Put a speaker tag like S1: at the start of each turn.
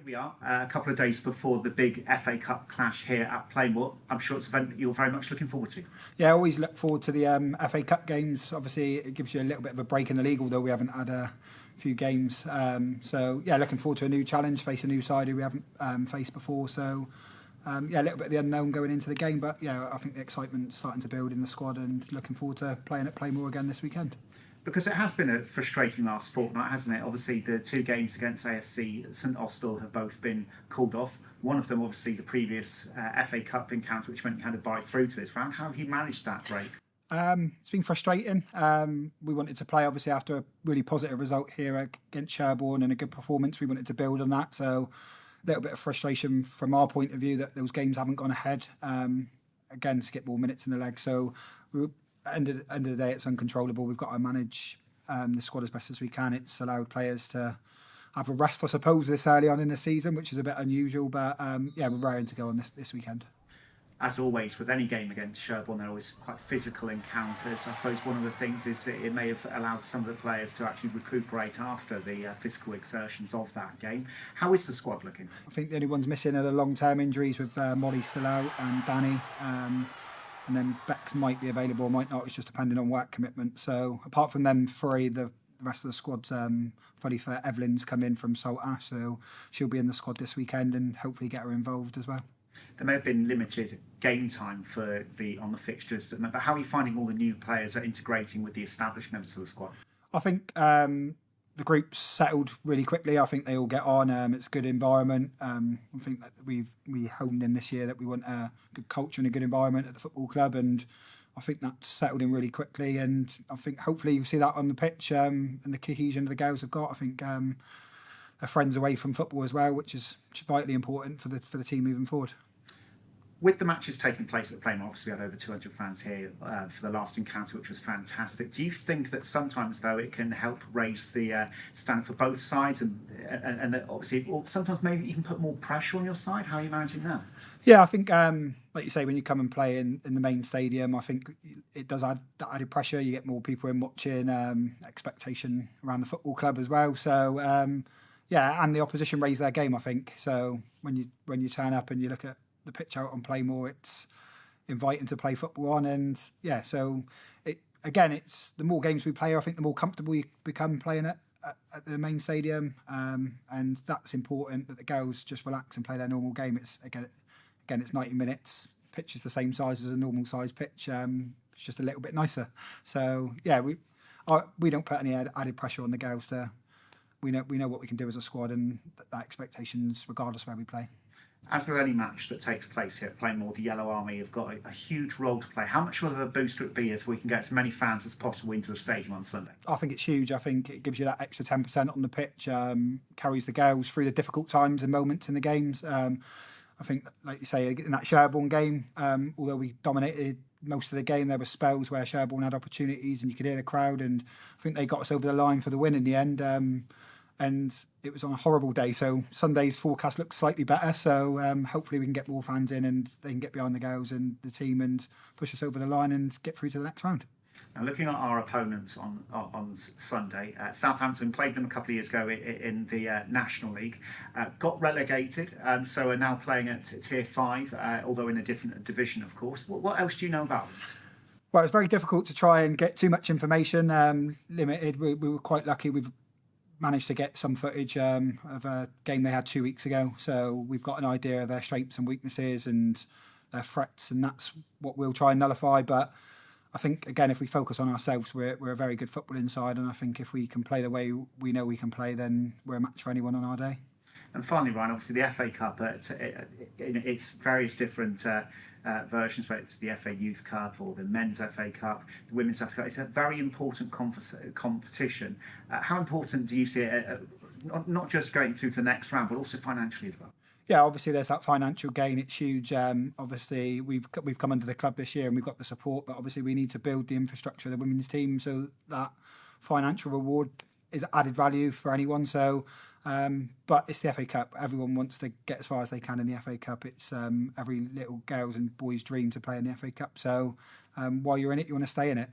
S1: Here we are, a couple of days before the big FA Cup clash here at Plainmoor. I'm sure it's an event that you're very much looking forward to.
S2: Yeah, I always look forward to the FA Cup games. Obviously, it gives you a little bit of a break in the league, although we haven't had a few games. So, yeah, looking forward to a new challenge, face a new side who we haven't faced before. So, yeah, a little bit of the unknown going into the game. But, yeah, I think the excitement's starting to build in the squad and looking forward to playing at Plainmoor again this weekend.
S1: Because it has been a frustrating last fortnight, hasn't it? Obviously, the two games against AFC, St Austell, have both been called off. One of them, obviously, the previous FA Cup encounter, which meant you had to buy through to this round. How have you managed that break?
S2: It's been frustrating. We wanted to play, obviously, after a really positive result here against Sherborne and a good performance. We wanted to build on that. So a little bit of frustration from our point of view that those games haven't gone ahead. Again, to get more minutes in the leg. So end of the day, it's uncontrollable. We've got to manage the squad as best as we can. It's allowed players to have a rest, I suppose, this early on in the season, which is a bit unusual. But yeah, we're raring to go on this weekend.
S1: As always, with any game against Sherborne, they're always quite physical encounters. I suppose one of the things is that it may have allowed some of the players to actually recuperate after the physical exertions of that game. How is the squad looking?
S2: I think the only ones missing are the long-term injuries with Molly still out and Danny. And then Bex might be available, might not. It's just depending on work commitment. So apart from them three, the rest of the squad's fully fit. Evelyn's come in from Southampton, so she'll be in the squad this weekend and hopefully get her involved as well.
S1: There may have been limited game time on the fixtures, but how are you finding all the new players are integrating with the established members of the squad?
S2: I think the group's settled really quickly. I think they all get on. It's a good environment. I think that we honed in this year that we want a good culture and a good environment at the football club, and I think that's settled in really quickly. And I think hopefully you see that on the pitch and the cohesion the girls have got. I think they're friends away from football as well, which is vitally important for the team moving forward.
S1: With the matches taking place at Plainmoor, obviously we had over 200 fans here for the last encounter, which was fantastic. Do you think that sometimes, though, it can help raise the standard for both sides and that obviously sometimes maybe even put more pressure on your side? How are you managing that?
S2: Yeah, I think, like you say, when you come and play in the main stadium, I think it does add that added pressure. You get more people in watching, expectation around the football club as well. So, yeah, and the opposition raise their game, I think. So when you turn up and you look at the pitch out on Plainmoor, it's inviting to play football on, and yeah, so it's the more games we play, I think the more comfortable you become playing at the main stadium, and that's important that the girls just relax and play their normal game. It's again it's 90 minutes. Pitch is the same size as a normal size pitch. It's just a little bit nicer. So yeah, we don't put any added pressure on the girls. We know what we can do as a squad, and that expectations regardless where we play.
S1: As with any match that takes place here at Plainmoor, the Yellow Army have got a huge role to play. How much of a boost would it be if we can get as many fans as possible into the stadium on Sunday?
S2: I think it's huge. I think it gives you that extra 10% on the pitch, carries the girls through the difficult times and moments in the games. I think, like you say, in that Sherborne game, although we dominated most of the game, there were spells where Sherborne had opportunities and you could hear the crowd, and I think they got us over the line for the win in the end. And it was on a horrible day, so Sunday's forecast looks slightly better. So hopefully we can get more fans in and they can get behind the girls and the team and push us over the line and get through to the next round.
S1: Now, looking at our opponents on Sunday, Southampton played them a couple of years ago in the National League, got relegated, so are now playing at Tier 5, although in a different division, of course. What else do you know about them?
S2: Well, it's very difficult to try and get too much information. Limited. We were quite lucky. We've managed to get some footage of a game they had 2 weeks ago, so we've got an idea of their strengths and weaknesses and their threats, and that's what we'll try and nullify. But I think, again, if we focus on ourselves, we're a very good footballing side, and I think if we can play the way we know we can play, then we're a match for anyone on our day. And
S1: finally, Ryan, obviously the FA Cup, it's various different versions, whether it's the FA Youth Cup or the Men's FA Cup, the Women's FA Cup. It's a very important competition. How important do you see it, not just going through to the next round, but also financially as well?
S2: Yeah, obviously there's that financial gain. It's huge. Obviously we've come under the club this year and we've got the support, but obviously we need to build the infrastructure of the women's team so that financial reward is added value for anyone. So, but it's the FA Cup. Everyone wants to get as far as they can in the FA Cup. It's every little girl's and boy's dream to play in the FA Cup. So while you're in it, you want to stay in it.